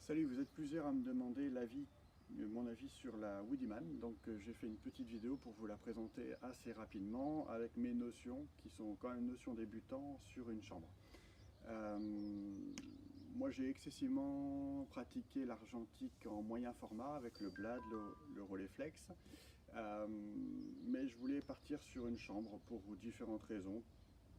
Salut, vous êtes plusieurs à me demander mon avis sur la Woodyman, donc j'ai fait une petite vidéo pour vous la présenter assez rapidement avec mes notions qui sont quand même notions débutants sur une chambre. Euh, Moi j'ai excessivement pratiqué l'argentique en moyen format avec le Blade, le Rolleiflex, mais je voulais partir sur une chambre pour différentes raisons,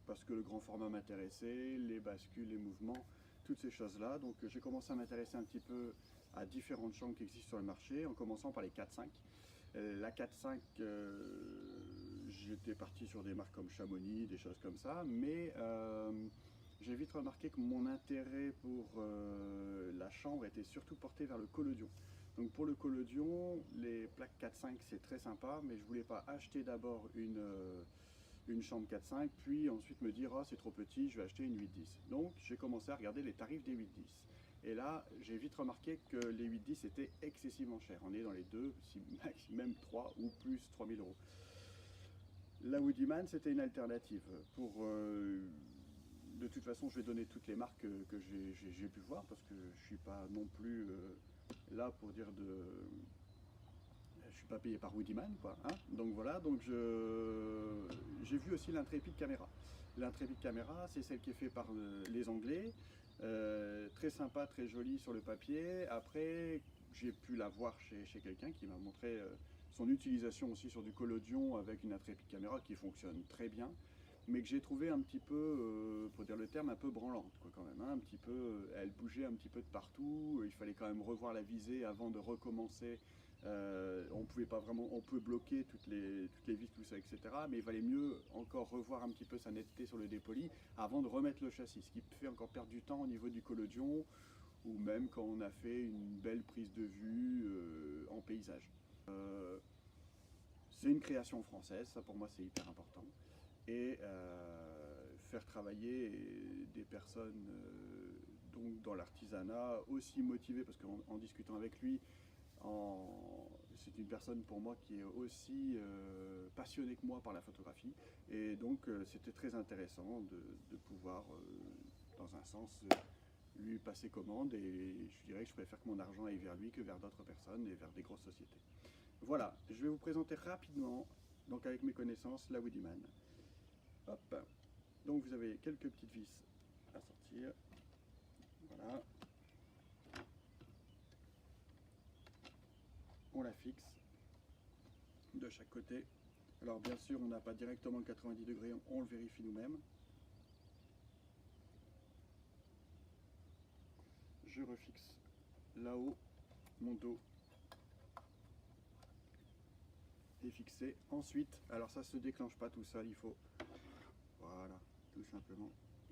parce que le grand format m'intéressait, les bascules, les mouvements, toutes ces choses-là. Donc j'ai commencé à m'intéresser un petit peu à différentes chambres qui existent sur le marché, en commençant par les 4-5. La 4-5, j'étais parti sur des marques comme Chamonix, des choses comme ça, mais j'ai vite remarqué que mon intérêt pour la chambre était surtout porté vers le collodion. Donc pour le collodion, les plaques 4-5 c'est très sympa, mais je voulais pas acheter d'abord une chambre 4-5, puis ensuite me dire oh, c'est trop petit, je vais acheter une 8-10. Donc j'ai commencé à regarder les tarifs des 8-10. Et là, j'ai vite remarqué que les 8-10 étaient excessivement chers. On est dans les 2, même 3 ou plus 3000 euros. La Woodyman, c'était une alternative. De toute façon, je vais donner toutes les marques que j'ai pu voir, parce que je ne suis pas non plus là pour dire de, je suis pas payé par Woodyman, quoi. Hein, donc voilà, j'ai vu aussi l'Intrépide Caméra. L'Intrépide Caméra, c'est celle qui est faite par les Anglais. Très sympa, très jolie sur le papier. Après, j'ai pu la voir chez quelqu'un qui m'a montré son utilisation aussi sur du collodion avec une Intrépide Caméra qui fonctionne très bien, mais que j'ai trouvé un petit peu, pour dire le terme, un peu branlante, quoi, quand même. Hein, un petit peu, elle bougeait un petit peu de partout. Il fallait quand même revoir la visée avant de recommencer. On pouvait pas vraiment, on peut bloquer toutes les vis, tout ça, etc. Mais il valait mieux encore revoir un petit peu sa netteté sur le dépoli avant de remettre le châssis, ce qui fait encore perdre du temps au niveau du collodion ou même quand on a fait une belle prise de vue en paysage. C'est une création française, ça pour moi c'est hyper important. Et faire travailler des personnes donc dans l'artisanat aussi motivées, parce qu'en discutant avec lui, c'est une personne pour moi qui est aussi passionnée que moi par la photographie. Et donc c'était très intéressant de pouvoir, dans un sens, lui passer commande. Et je dirais que je préfère que mon argent aille vers lui que vers d'autres personnes et vers des grosses sociétés. Voilà, je vais vous présenter rapidement, donc avec mes connaissances, la Woodyman. Hop, donc vous avez quelques petites vis à sortir. Voilà, on la fixe de chaque côté. Alors bien sûr, on n'a pas directement le 90 degrés, on le vérifie nous-mêmes. Je refixe là-haut, mon dos est fixé. Ensuite, alors ça se déclenche pas tout seul, il faut, voilà, tout simplement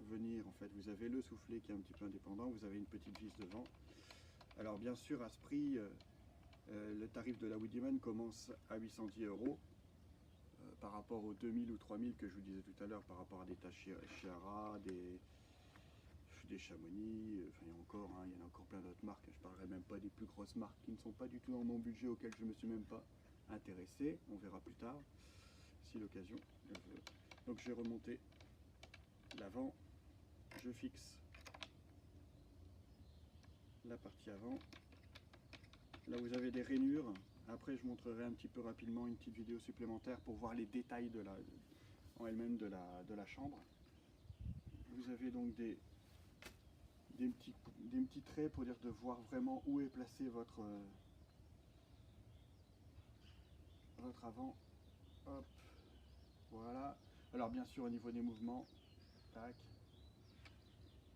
venir. En fait, vous avez le soufflet qui est un petit peu indépendant, vous avez une petite vis devant. Alors bien sûr, à ce prix, le tarif de la Woodyman commence à 810 euros. Par rapport aux 2000 ou 3000 que je vous disais tout à l'heure, par rapport à des Chiara, des Chamonix, enfin il y a encore, hein, il y en a encore plein d'autres marques. Je ne parlerai même pas des plus grosses marques qui ne sont pas du tout dans mon budget, auxquelles je ne me suis même pas intéressé. On verra plus tard, si l'occasion le veut. Donc j'ai remonté l'avant, je fixe la partie avant. Là vous avez des rainures. Après je montrerai un petit peu rapidement une petite vidéo supplémentaire pour voir les détails en elle-même de la chambre. Vous avez donc des petits traits pour dire de voir vraiment où est placé votre avant. Hop, voilà. Alors bien sûr au niveau des mouvements, tac,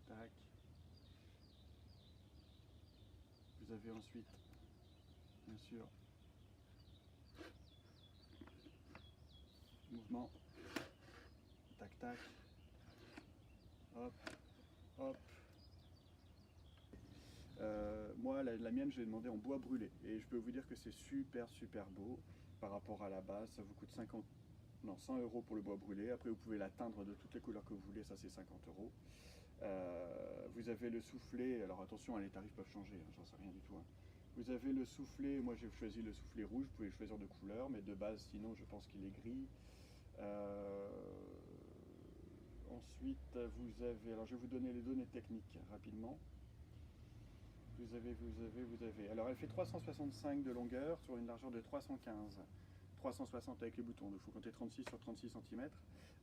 tac. Vous avez ensuite, bien sûr, mouvement, tac, tac, hop, hop. Moi, la mienne, je l'ai demandé en bois brûlé. Et je peux vous dire que c'est super, super beau par rapport à la base. Ça vous coûte 100 euros pour le bois brûlé. Après, vous pouvez l'atteindre de toutes les couleurs que vous voulez. Ça, c'est 50 euros. Vous avez le soufflet. Alors attention, les tarifs peuvent changer. Hein, j'en sais rien du tout. Hein. Vous avez le soufflet. Moi, j'ai choisi le soufflet rouge. Vous pouvez choisir de couleur. Mais de base, sinon, je pense qu'il est gris. Ensuite, vous avez... Alors, je vais vous donner les données techniques rapidement. vous avez. Alors elle fait 365 de longueur sur une largeur de 315. 360 avec les boutons, donc il faut compter 36 sur 36 cm.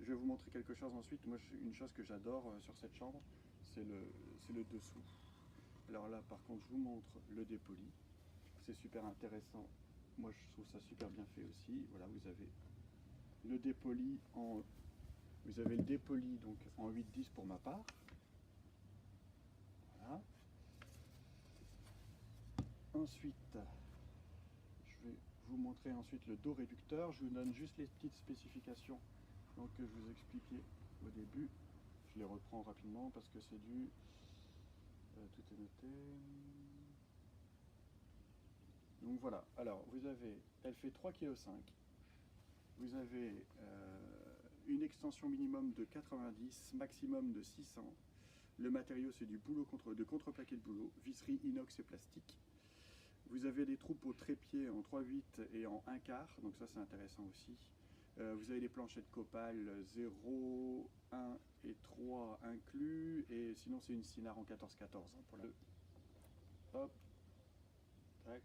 Je vais vous montrer quelque chose ensuite. Moi, une chose que j'adore sur cette chambre, c'est le dessous. Alors là, par contre, je vous montre le dépoli. C'est super intéressant. Moi, je trouve ça super bien fait aussi. Voilà, vous avez le dépoli en... Vous avez le dépoli donc en 8-10 pour ma part. Voilà. Ensuite, je vais vous montrer ensuite le dos réducteur. Je vous donne juste les petites spécifications donc, que je vous expliquais au début. Je les reprends rapidement parce que c'est du... tout est noté. Donc voilà, alors vous avez, elle fait 3,5 kg. Vous avez une extension minimum de 90, maximum de 600. Le matériau c'est du boulot de contreplaqué de boulot, visserie inox et plastique. Vous avez des troupes au trépied en 3,8 et en 1 quart, donc ça c'est intéressant aussi. Vous avez des planchettes Copal 0, 1 et 3 inclus, et sinon c'est une Sinar en 14-14 hein, pour la... Hop, tac,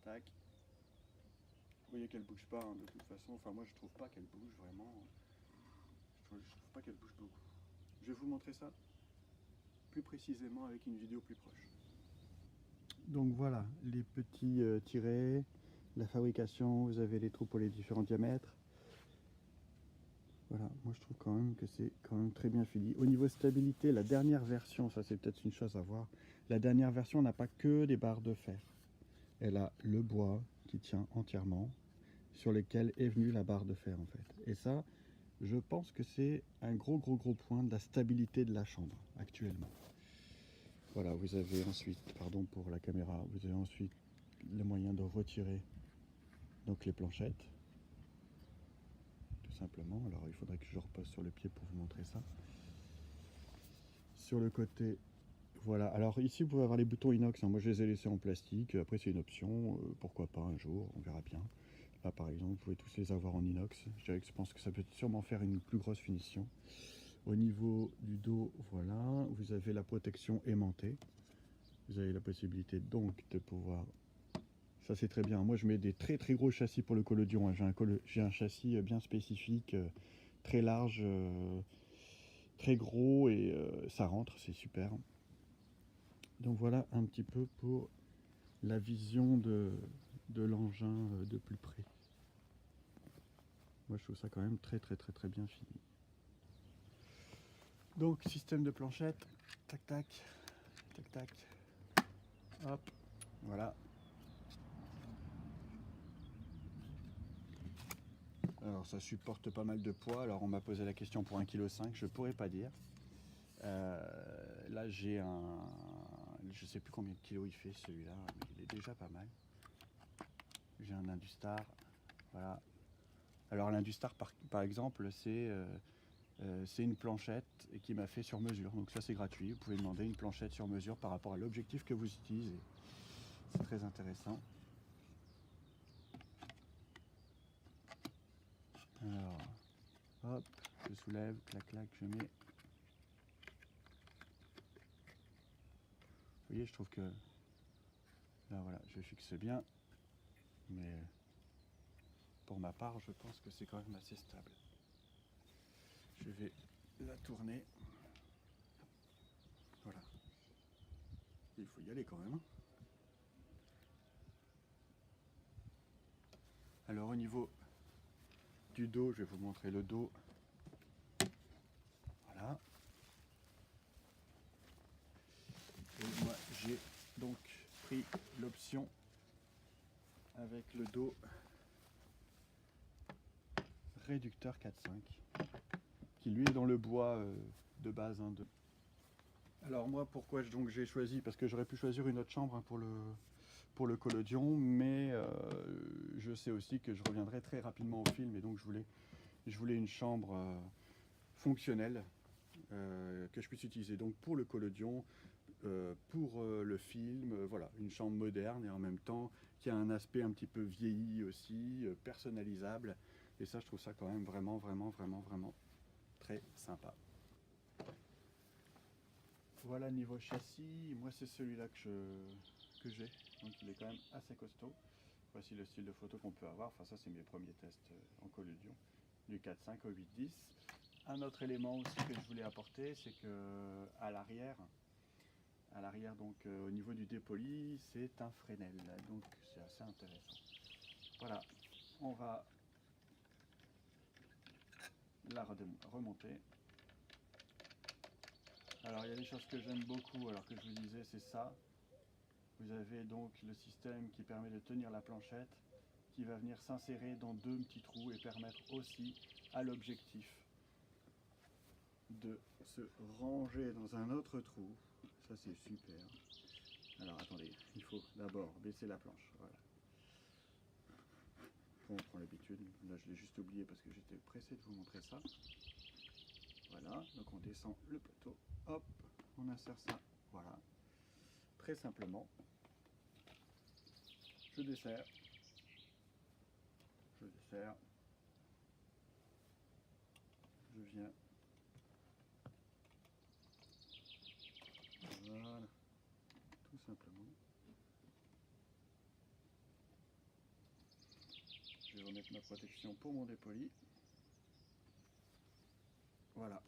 tac. Vous voyez qu'elle bouge pas hein, de toute façon, enfin moi je trouve pas qu'elle bouge vraiment, je trouve pas qu'elle bouge beaucoup. Je vais vous montrer ça plus précisément avec une vidéo plus proche. Donc voilà, les petits tirets, la fabrication, vous avez les trous pour les différents diamètres. Voilà, moi je trouve quand même que c'est quand même très bien fini. Au niveau stabilité, la dernière version, ça c'est peut-être une chose à voir, la dernière version n'a pas que des barres de fer. Elle a le bois qui tient entièrement, sur lequel est venue la barre de fer en fait. Et ça, je pense que c'est un gros point de la stabilité de la chambre actuellement. Voilà, vous avez ensuite, pardon pour la caméra, vous avez ensuite le moyen de retirer donc les planchettes, tout simplement. Alors il faudrait que je repose sur le pied pour vous montrer ça. Sur le côté, voilà. Alors ici vous pouvez avoir les boutons inox, hein. Moi je les ai laissés en plastique, après c'est une option, pourquoi pas un jour, on verra bien. Là par exemple, vous pouvez tous les avoir en inox. Je pense que ça peut sûrement faire une plus grosse finition. Au niveau du dos, voilà, vous avez la protection aimantée. Vous avez la possibilité donc de pouvoir... Ça c'est très bien. Moi je mets des très gros châssis pour le collodion. Hein. J'ai un châssis bien spécifique, très large, très gros et ça rentre, c'est super. Donc voilà un petit peu pour la vision de l'engin de plus près. Moi je trouve ça quand même très bien fini. Donc système de planchette, tac tac, tac tac, hop, voilà. Alors ça supporte pas mal de poids, alors on m'a posé la question pour 1,5 kg, je pourrais pas dire. Là j'ai un... Je sais plus combien de kilos il fait celui-là, mais il est déjà pas mal. J'ai un Industar, voilà. Alors l'Industar par exemple c'est une planchette qui m'a fait sur mesure, donc ça c'est gratuit. Vous pouvez demander une planchette sur mesure par rapport à l'objectif que vous utilisez. C'est très intéressant. Alors, hop, je soulève, clac clac, je mets. Vous voyez, je trouve que là voilà, je fixe bien, mais pour ma part, je pense que c'est quand même assez stable. Je vais la tourner. Voilà. Il faut y aller quand même. Alors au niveau du dos, je vais vous montrer le dos. Voilà. Et moi j'ai donc pris l'option avec le dos réducteur 4-5 qui lui est dans le bois de base. Hein, Alors moi pourquoi donc j'ai choisi, parce que j'aurais pu choisir une autre chambre hein, pour le collodion, mais je sais aussi que je reviendrai très rapidement au film et donc je voulais une chambre fonctionnelle que je puisse utiliser donc pour le collodion, pour le film, voilà, une chambre moderne et en même temps qui a un aspect un petit peu vieilli aussi, personnalisable, et ça je trouve ça quand même vraiment très sympa. Voilà, niveau châssis, moi c'est celui-là que j'ai, donc il est quand même assez costaud. Voici le style de photo qu'on peut avoir, enfin ça c'est mes premiers tests en collodion, du 4.5 au 8.10. Un autre élément aussi que je voulais apporter, c'est que à l'arrière donc au niveau du dépoli, c'est un Fresnel, donc c'est assez intéressant. Voilà, on va la remonter. Alors il y a des choses que j'aime beaucoup, alors que je vous disais, c'est ça. Vous avez donc le système qui permet de tenir la planchette, qui va venir s'insérer dans deux petits trous et permettre aussi à l'objectif de se ranger dans un autre trou. Ça c'est super. Alors attendez, il faut d'abord baisser la planche. Voilà. On prend l'habitude. Là je l'ai juste oublié parce que j'étais pressé de vous montrer ça. Voilà, donc on descend le poteau. Hop, on insère ça. Voilà. Très simplement. Je desserre. Je desserre. Je viens. Voilà. Tout simplement. Je vais remettre ma protection pour mon dépoli. Voilà.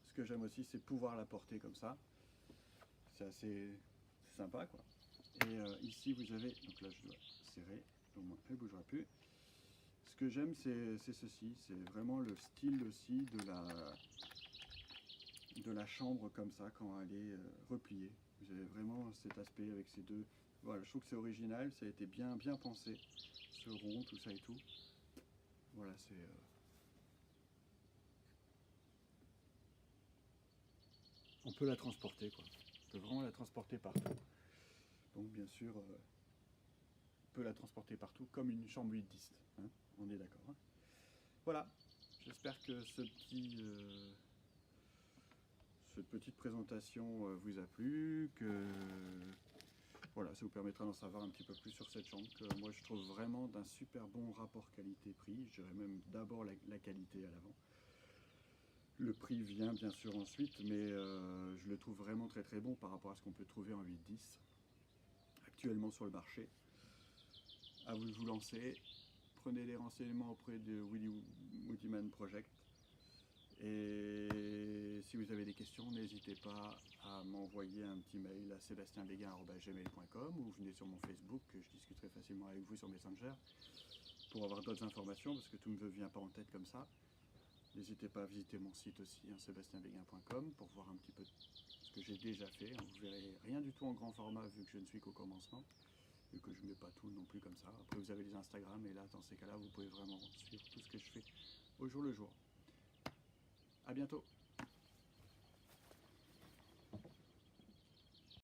Ce que j'aime aussi, c'est pouvoir la porter comme ça. C'est assez sympa, quoi. Et ici, vous avez, donc là, je dois serrer, au moins, elle ne bougera plus. Ce que j'aime, c'est ceci. C'est vraiment le style aussi de la chambre comme ça, quand elle est repliée. Vous avez vraiment cet aspect avec ces deux. Voilà, je trouve que c'est original. Ça a été bien pensé. Ce rond, tout ça et tout. Voilà, c'est... on peut la transporter, quoi. On peut vraiment la transporter partout. Donc bien sûr, on peut la transporter partout comme une chambre 8-10. Hein, on est d'accord. Hein. Voilà, j'espère que cette petite présentation vous a plu, que voilà, ça vous permettra d'en savoir un petit peu plus sur cette chambre que moi je trouve vraiment d'un super bon rapport qualité-prix. Je dirais même d'abord la qualité à l'avant. Le prix vient bien sûr ensuite, mais je le trouve vraiment très bon par rapport à ce qu'on peut trouver en 8-10 actuellement sur le marché. À vous de vous lancer, prenez les renseignements auprès de Willy Woodyman Project. Et si vous avez des questions, n'hésitez pas à m'envoyer un petit mail à sebastienbeguin@gmail.com ou venez sur mon Facebook, je discuterai facilement avec vous sur Messenger pour avoir d'autres informations parce que tout ne me vient pas en tête comme ça. N'hésitez pas à visiter mon site aussi, hein, sebastienbeguin.com, pour voir un petit peu ce que j'ai déjà fait. Vous verrez rien du tout en grand format vu que je ne suis qu'au commencement et que je ne mets pas tout non plus comme ça. Après vous avez les Instagram et là dans ces cas-là vous pouvez vraiment suivre tout ce que je fais au jour le jour. A bientôt.